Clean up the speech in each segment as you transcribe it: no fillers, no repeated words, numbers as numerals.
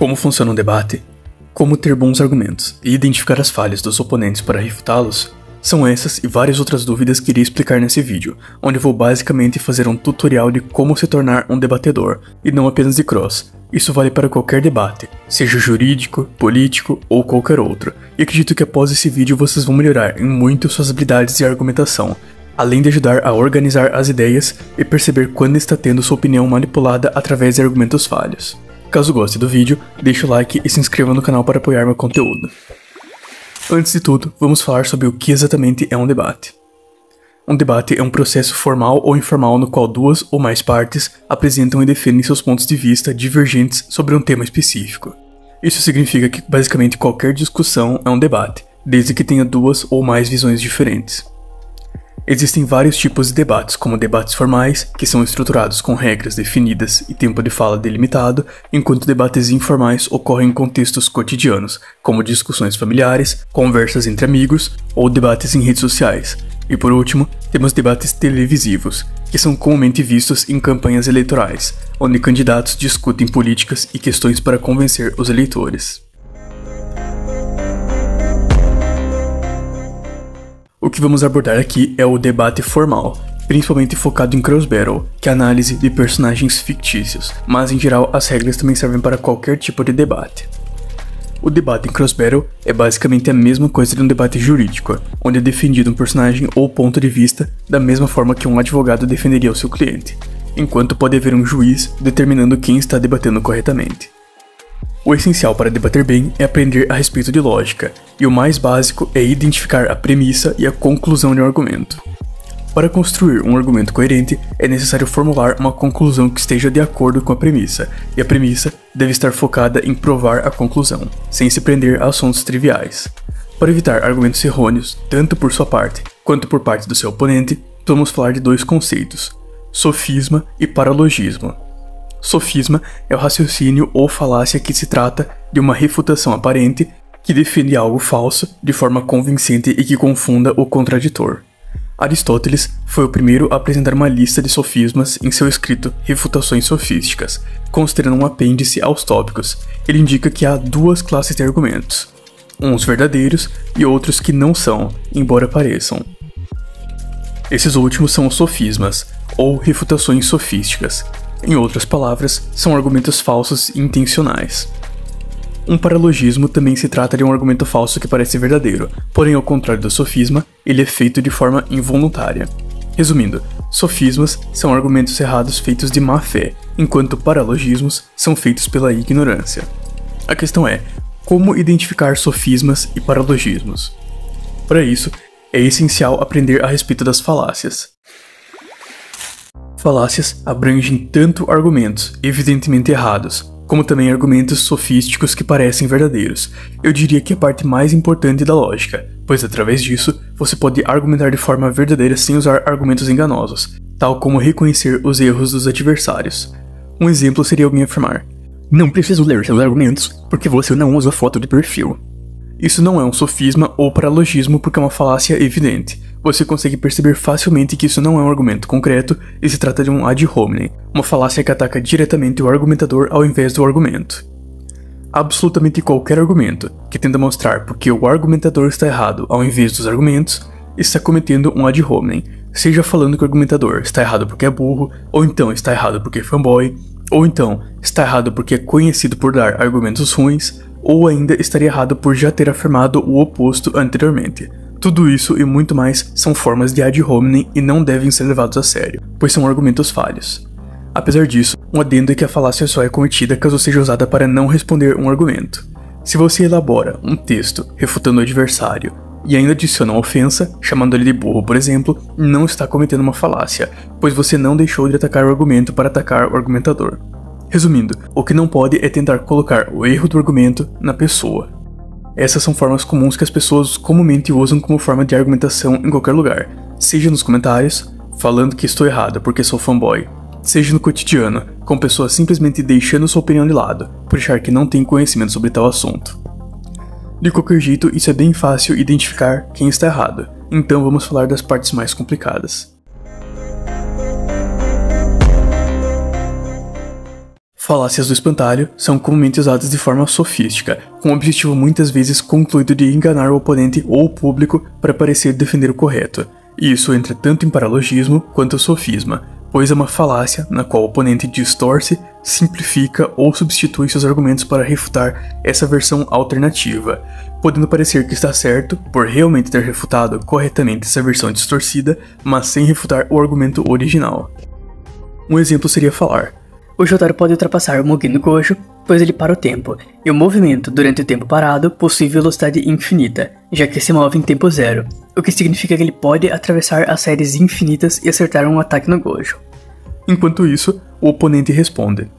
Como funciona um debate, como ter bons argumentos e identificar as falhas dos oponentes para refutá-los, são essas e várias outras dúvidas que irei explicar nesse vídeo, onde vou basicamente fazer um tutorial de como se tornar um debatedor, e não apenas de cross. Isso vale para qualquer debate, seja jurídico, político ou qualquer outro, e acredito que após esse vídeo vocês vão melhorar em muito suas habilidades de argumentação, além de ajudar a organizar as ideias e perceber quando está tendo sua opinião manipulada através de argumentos falhos. Caso goste do vídeo, deixe o like e se inscreva no canal para apoiar meu conteúdo. Antes de tudo, vamos falar sobre o que exatamente é um debate. Um debate é um processo formal ou informal no qual duas ou mais partes apresentam e defendem seus pontos de vista divergentes sobre um tema específico. Isso significa que basicamente qualquer discussão é um debate, desde que tenha duas ou mais visões diferentes. Existem vários tipos de debates, como debates formais, que são estruturados com regras definidas e tempo de fala delimitado, enquanto debates informais ocorrem em contextos cotidianos, como discussões familiares, conversas entre amigos ou debates em redes sociais. E por último, temos debates televisivos, que são comumente vistos em campanhas eleitorais, onde candidatos discutem políticas e questões para convencer os eleitores. O que vamos abordar aqui é o debate formal, principalmente focado em cross battle, que é a análise de personagens fictícios, mas em geral as regras também servem para qualquer tipo de debate. O debate em cross battle é basicamente a mesma coisa de um debate jurídico, onde é defendido um personagem ou ponto de vista da mesma forma que um advogado defenderia o seu cliente, enquanto pode haver um juiz determinando quem está debatendo corretamente. O essencial para debater bem é aprender a respeito de lógica, e o mais básico é identificar a premissa e a conclusão de um argumento. Para construir um argumento coerente, é necessário formular uma conclusão que esteja de acordo com a premissa, e a premissa deve estar focada em provar a conclusão, sem se prender a assuntos triviais. Para evitar argumentos errôneos, tanto por sua parte quanto por parte do seu oponente, vamos falar de dois conceitos: sofisma e paralogismo. Sofisma é o raciocínio ou falácia que se trata de uma refutação aparente que defende algo falso de forma convincente e que confunda o contraditor. Aristóteles foi o primeiro a apresentar uma lista de sofismas em seu escrito Refutações Sofísticas, considerando um apêndice aos tópicos. Ele indica que há duas classes de argumentos, uns verdadeiros e outros que não são, embora pareçam. Esses últimos são os sofismas, ou refutações sofísticas. Em outras palavras, são argumentos falsos e intencionais. Um paralogismo também se trata de um argumento falso que parece verdadeiro, porém ao contrário do sofisma, ele é feito de forma involuntária. Resumindo, sofismas são argumentos errados feitos de má fé, enquanto paralogismos são feitos pela ignorância. A questão é, como identificar sofismas e paralogismos? Para isso, é essencial aprender a respeito das falácias. Falácias abrangem tanto argumentos evidentemente errados, como também argumentos sofísticos que parecem verdadeiros. Eu diria que é a parte mais importante da lógica, pois através disso você pode argumentar de forma verdadeira sem usar argumentos enganosos, tal como reconhecer os erros dos adversários. Um exemplo seria alguém afirmar: "Não preciso ler seus argumentos, porque você não usa foto de perfil." Isso não é um sofisma ou paralogismo porque é uma falácia evidente. Você consegue perceber facilmente que isso não é um argumento concreto e se trata de um ad hominem, uma falácia que ataca diretamente o argumentador ao invés do argumento. Absolutamente qualquer argumento que tenta mostrar porque o argumentador está errado ao invés dos argumentos está cometendo um ad hominem, seja falando que o argumentador está errado porque é burro, ou então está errado porque é fanboy, ou então está errado porque é conhecido por dar argumentos ruins, ou ainda estaria errado por já ter afirmado o oposto anteriormente. Tudo isso e muito mais são formas de ad hominem e não devem ser levados a sério, pois são argumentos falhos. Apesar disso, um adendo é que a falácia só é cometida caso seja usada para não responder um argumento. Se você elabora um texto refutando o adversário e ainda adiciona uma ofensa, chamando ele de burro, por exemplo, não está cometendo uma falácia, pois você não deixou de atacar o argumento para atacar o argumentador. Resumindo, o que não pode é tentar colocar o erro do argumento na pessoa. Essas são formas comuns que as pessoas comumente usam como forma de argumentação em qualquer lugar, seja nos comentários, falando que estou errado porque sou fanboy, seja no cotidiano, com pessoas simplesmente deixando sua opinião de lado, por achar que não tem conhecimento sobre tal assunto. De qualquer jeito, isso é bem fácil identificar quem está errado, então vamos falar das partes mais complicadas. Falácias do espantalho são comumente usadas de forma sofística, com o objetivo muitas vezes concluído de enganar o oponente ou o público para parecer defender o correto. E isso entra tanto em paralogismo quanto sofisma, pois é uma falácia na qual o oponente distorce, simplifica ou substitui seus argumentos para refutar essa versão alternativa, podendo parecer que está certo por realmente ter refutado corretamente essa versão distorcida, mas sem refutar o argumento original. Um exemplo seria falar: o Jotaro pode ultrapassar o Mugen no Gojo, pois ele para o tempo, e o movimento durante o tempo parado possui velocidade infinita, já que se move em tempo zero, o que significa que ele pode atravessar as séries infinitas e acertar um ataque no Gojo. Enquanto isso, o oponente responde: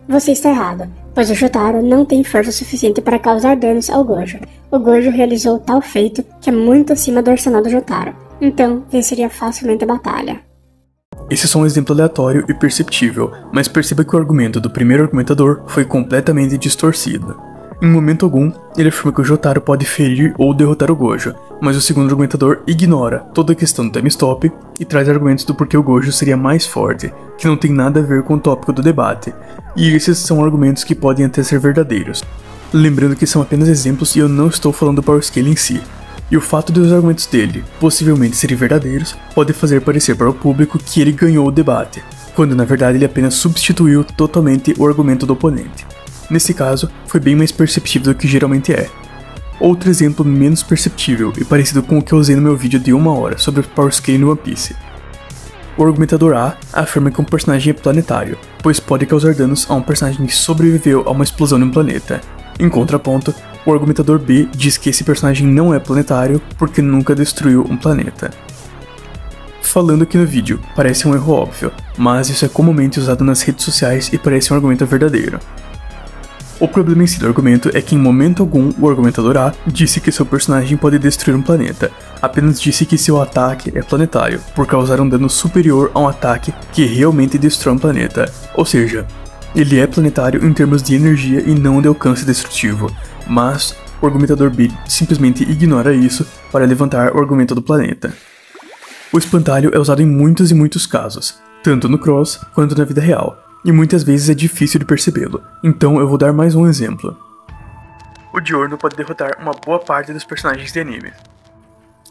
você está errado, pois o Jotaro não tem força suficiente para causar danos ao Gojo. O Gojo realizou tal feito que é muito acima do arsenal do Jotaro, então venceria facilmente a batalha. Esse é só um exemplo aleatório e perceptível, mas perceba que o argumento do primeiro argumentador foi completamente distorcido. Em momento algum, ele afirma que o Jotaro pode ferir ou derrotar o Gojo, mas o segundo argumentador ignora toda a questão do time stop e traz argumentos do porquê o Gojo seria mais forte, que não tem nada a ver com o tópico do debate, e esses são argumentos que podem até ser verdadeiros. Lembrando que são apenas exemplos e eu não estou falando do Power Scale em si. E o fato de os argumentos dele possivelmente serem verdadeiros pode fazer parecer para o público que ele ganhou o debate, quando na verdade ele apenas substituiu totalmente o argumento do oponente. Nesse caso, foi bem mais perceptível do que geralmente é. Outro exemplo menos perceptível e parecido com o que eu usei no meu vídeo de 1 hora sobre o Power Scale no One Piece. O argumentador A afirma que um personagem é planetário, pois pode causar danos a um personagem que sobreviveu a uma explosão em um planeta. Em contraponto, o argumentador B diz que esse personagem não é planetário porque nunca destruiu um planeta. Falando aqui no vídeo, parece um erro óbvio, mas isso é comumente usado nas redes sociais e parece um argumento verdadeiro. O problema em si do argumento é que em momento algum o argumentador A disse que seu personagem pode destruir um planeta, apenas disse que seu ataque é planetário, por causar um dano superior a um ataque que realmente destrói um planeta, ou seja, ele é planetário em termos de energia e não de alcance destrutivo, mas o argumentador B simplesmente ignora isso para levantar o argumento do planeta. O espantalho é usado em muitos e muitos casos, tanto no cross quanto na vida real, e muitas vezes é difícil de percebê-lo, então eu vou dar mais um exemplo. O Diorno pode derrotar uma boa parte dos personagens de anime.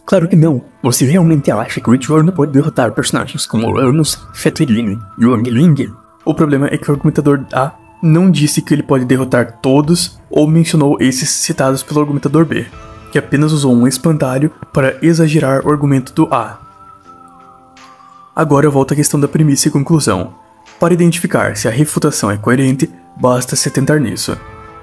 Claro que não. Você realmente acha que o Diorno pode derrotar personagens como Anos, Feteline e Wang Ling? O problema é que o argumentador A não disse que ele pode derrotar todos ou mencionou esses citados pelo argumentador B, que apenas usou um espantalho para exagerar o argumento do A. Agora eu volto à questão da premissa e conclusão. Para identificar se a refutação é coerente, basta se atentar nisso.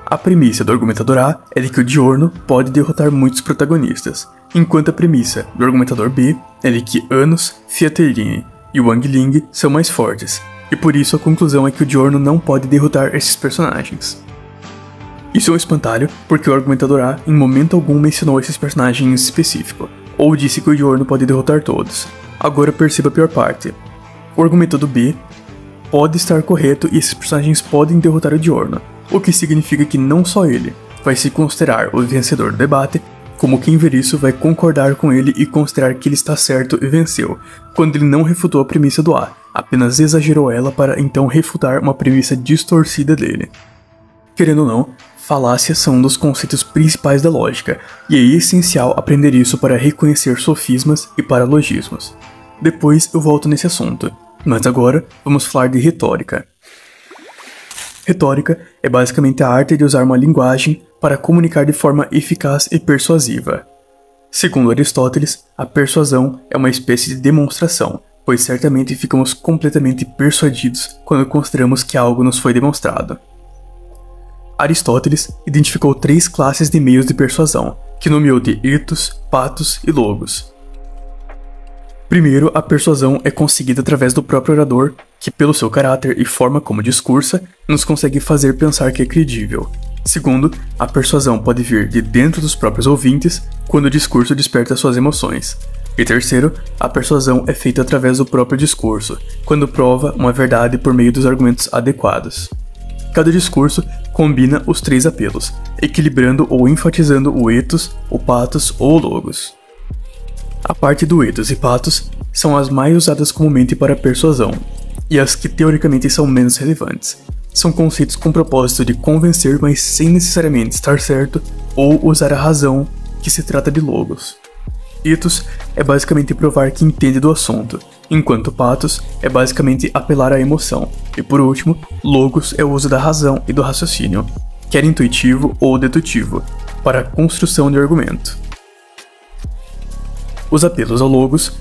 A premissa do argumentador A é de que o Diorno pode derrotar muitos protagonistas, enquanto a premissa do argumentador B é de que Anos, Feteline e Wang Ling são mais fortes, e por isso a conclusão é que o Diorno não pode derrotar esses personagens. Isso é um espantalho porque o argumentador A em momento algum mencionou esses personagens em específico, ou disse que o Diorno pode derrotar todos. Agora perceba a pior parte. O argumento do B pode estar correto e esses personagens podem derrotar o Diorno, o que significa que não só ele vai se considerar o vencedor do debate, como quem ver isso vai concordar com ele e considerar que ele está certo e venceu, quando ele não refutou a premissa do A, apenas exagerou ela para então refutar uma premissa distorcida dele. Querendo ou não, falácias são um dos conceitos principais da lógica, e é essencial aprender isso para reconhecer sofismas e paralogismos. Depois eu volto nesse assunto, mas agora vamos falar de retórica. Retórica é basicamente a arte de usar uma linguagem para comunicar de forma eficaz e persuasiva. Segundo Aristóteles, a persuasão é uma espécie de demonstração, pois certamente ficamos completamente persuadidos quando consideramos que algo nos foi demonstrado. Aristóteles identificou 3 classes de meios de persuasão, que nomeou de ethos, pathos e logos. Primeiro, a persuasão é conseguida através do próprio orador, que pelo seu caráter e forma como discursa, nos consegue fazer pensar que é credível. Segundo, a persuasão pode vir de dentro dos próprios ouvintes, quando o discurso desperta suas emoções. E terceiro, a persuasão é feita através do próprio discurso, quando prova uma verdade por meio dos argumentos adequados. Cada discurso combina os 3 apelos, equilibrando ou enfatizando o ethos, o pathos ou o logos. A parte do ethos e pathos são as mais usadas comumente para persuasão, e as que teoricamente são menos relevantes. são conceitos com o propósito de convencer, mas sem necessariamente estar certo ou usar a razão, que se trata de logos. Ethos é basicamente provar que entende do assunto, enquanto pathos é basicamente apelar à emoção. E por último, logos é o uso da razão e do raciocínio, quer intuitivo ou dedutivo, para a construção de argumento. Os apelos ao logos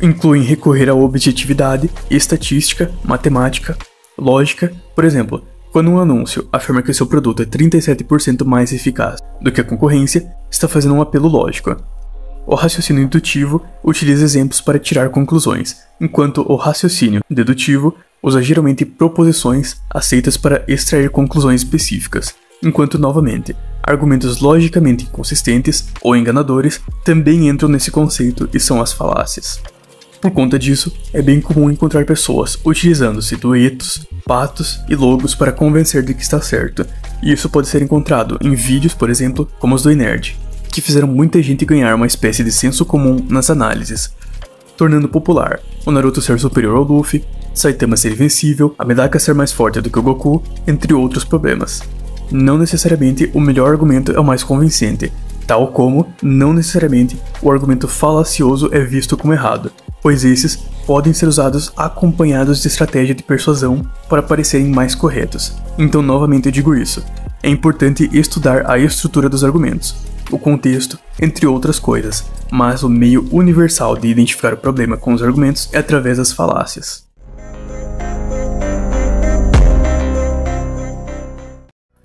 incluem recorrer à objetividade, estatística, matemática, lógica. Por exemplo, quando um anúncio afirma que seu produto é 37% mais eficaz do que a concorrência, está fazendo um apelo lógico. O raciocínio indutivo utiliza exemplos para tirar conclusões, enquanto o raciocínio dedutivo usa geralmente proposições aceitas para extrair conclusões específicas, enquanto, novamente, argumentos logicamente inconsistentes ou enganadores também entram nesse conceito e são as falácias. Por conta disso, é bem comum encontrar pessoas utilizando-se do ethos, pathos e logos para convencer de que está certo, e isso pode ser encontrado em vídeos, por exemplo, como os do iNerd, que fizeram muita gente ganhar uma espécie de senso comum nas análises, tornando popular o Naruto ser superior ao Luffy, Saitama ser invencível, a Medaka ser mais forte do que o Goku, entre outros problemas. Não necessariamente o melhor argumento é o mais convincente, tal como, não necessariamente, o argumento falacioso é visto como errado, pois esses podem ser usados acompanhados de estratégia de persuasão para parecerem mais corretos. Então, novamente eu digo isso, é importante estudar a estrutura dos argumentos, o contexto, entre outras coisas, mas o meio universal de identificar o problema com os argumentos é através das falácias.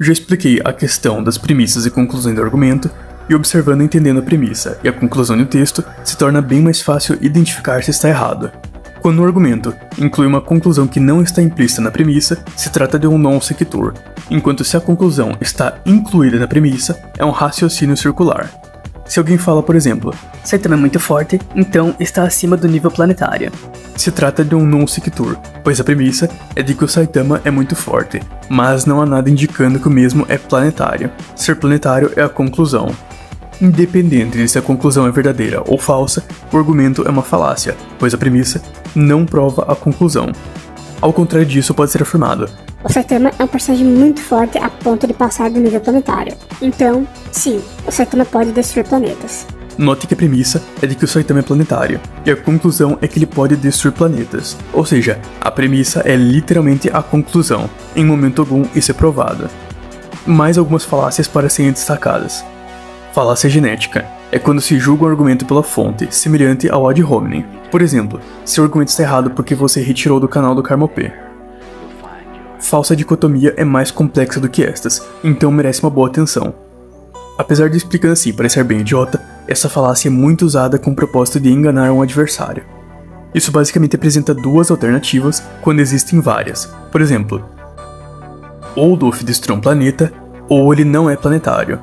Já expliquei a questão das premissas e conclusões do argumento, e observando e entendendo a premissa e a conclusão do texto, se torna bem mais fácil identificar se está errado. Quando um argumento inclui uma conclusão que não está implícita na premissa, se trata de um non sequitur, enquanto se a conclusão está incluída na premissa, é um raciocínio circular. Se alguém fala, por exemplo, Saitama é muito forte, então está acima do nível planetário. Se trata de um non sequitur, pois a premissa é de que o Saitama é muito forte, mas não há nada indicando que o mesmo é planetário. Ser planetário é a conclusão. Independente de se a conclusão é verdadeira ou falsa, o argumento é uma falácia, pois a premissa não prova a conclusão. Ao contrário disso, pode ser afirmado: o Saitama é um personagem muito forte a ponto de passar do nível planetário. Então, sim, o Saitama pode destruir planetas. Note que a premissa é de que o Saitama é planetário, e a conclusão é que ele pode destruir planetas. Ou seja, a premissa é literalmente a conclusão. Em momento algum isso é provado. Mais algumas falácias para serem destacadas. Falácia genética é quando se julga um argumento pela fonte, semelhante ao ad hominem. Por exemplo, se o argumento está errado porque você retirou do canal do Karmopé. Falsa dicotomia é mais complexa do que estas, então merece uma boa atenção. Apesar de explicando assim parecer bem idiota, essa falácia é muito usada com o propósito de enganar um adversário. Isso basicamente apresenta duas alternativas quando existem várias. Por exemplo, ou o Luffy destruiu um planeta, ou ele não é planetário.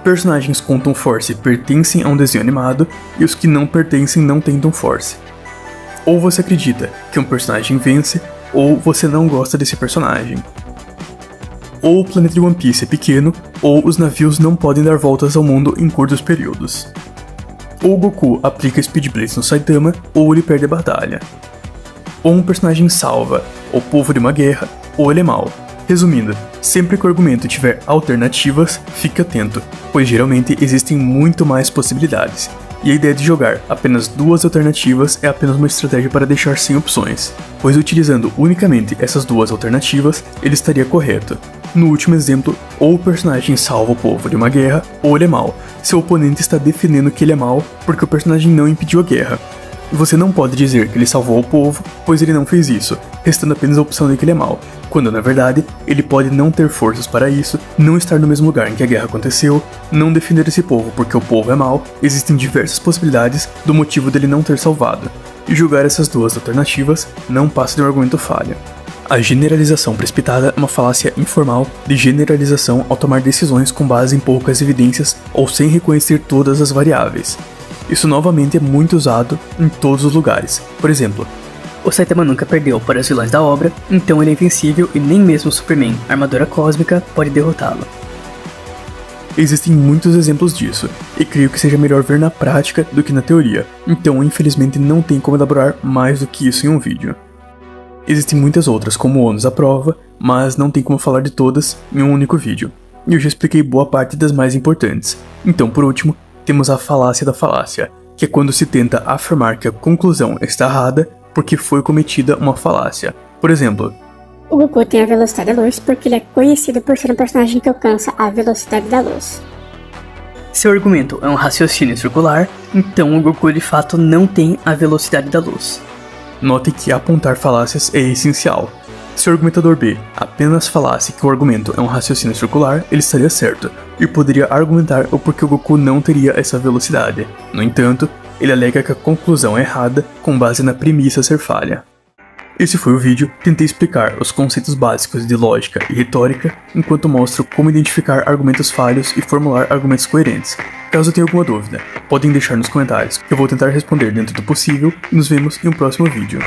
Personagens com Tom Force pertencem a um desenho animado, e os que não pertencem não têm Tom Force. Ou você acredita que um personagem vence, ou você não gosta desse personagem. Ou o planeta de One Piece é pequeno, ou os navios não podem dar voltas ao mundo em curtos períodos. Ou Goku aplica Speed Blitz no Saitama, ou ele perde a batalha. Ou um personagem salva o povo de uma guerra, ou ele é mau. Resumindo, sempre que o argumento tiver alternativas, fique atento, pois geralmente existem muito mais possibilidades, e a ideia de jogar apenas duas alternativas é apenas uma estratégia para deixar sem opções, pois utilizando unicamente essas duas alternativas, ele estaria correto. No último exemplo, ou o personagem salva o povo de uma guerra, ou ele é mau. Seu oponente está defendendo que ele é mau porque o personagem não impediu a guerra. Você não pode dizer que ele salvou o povo, pois ele não fez isso, restando apenas a opção de que ele é mau, quando na verdade ele pode não ter forças para isso, não estar no mesmo lugar em que a guerra aconteceu, não defender esse povo porque o povo é mau. Existem diversas possibilidades do motivo dele não ter salvado, e julgar essas duas alternativas não passa de um argumento falho. A generalização precipitada é uma falácia informal de generalização ao tomar decisões com base em poucas evidências ou sem reconhecer todas as variáveis. Isso novamente é muito usado em todos os lugares. Por exemplo, o Saitama nunca perdeu para os vilões da obra, então ele é invencível e nem mesmo o Superman, armadura cósmica, pode derrotá-lo. Existem muitos exemplos disso, e creio que seja melhor ver na prática do que na teoria, então infelizmente não tem como elaborar mais do que isso em um vídeo. Existem muitas outras como o ônus à prova, mas não tem como falar de todas em um único vídeo, e eu já expliquei boa parte das mais importantes. Então, por último, temos a falácia da falácia, que é quando se tenta afirmar que a conclusão está errada porque foi cometida uma falácia. Por exemplo, o Goku tem a velocidade da luz porque ele é conhecido por ser um personagem que alcança a velocidade da luz. Seu argumento é um raciocínio circular, então o Goku de fato não tem a velocidade da luz. Note que apontar falácias é essencial. Se o argumentador B apenas falasse que o argumento é um raciocínio circular, ele estaria certo, e poderia argumentar o porquê o Goku não teria essa velocidade. No entanto, ele alega que a conclusão é errada com base na premissa ser falha. Esse foi o vídeo, tentei explicar os conceitos básicos de lógica e retórica, enquanto mostro como identificar argumentos falhos e formular argumentos coerentes. Caso tenha alguma dúvida, podem deixar nos comentários, que eu vou tentar responder dentro do possível, e nos vemos em um próximo vídeo.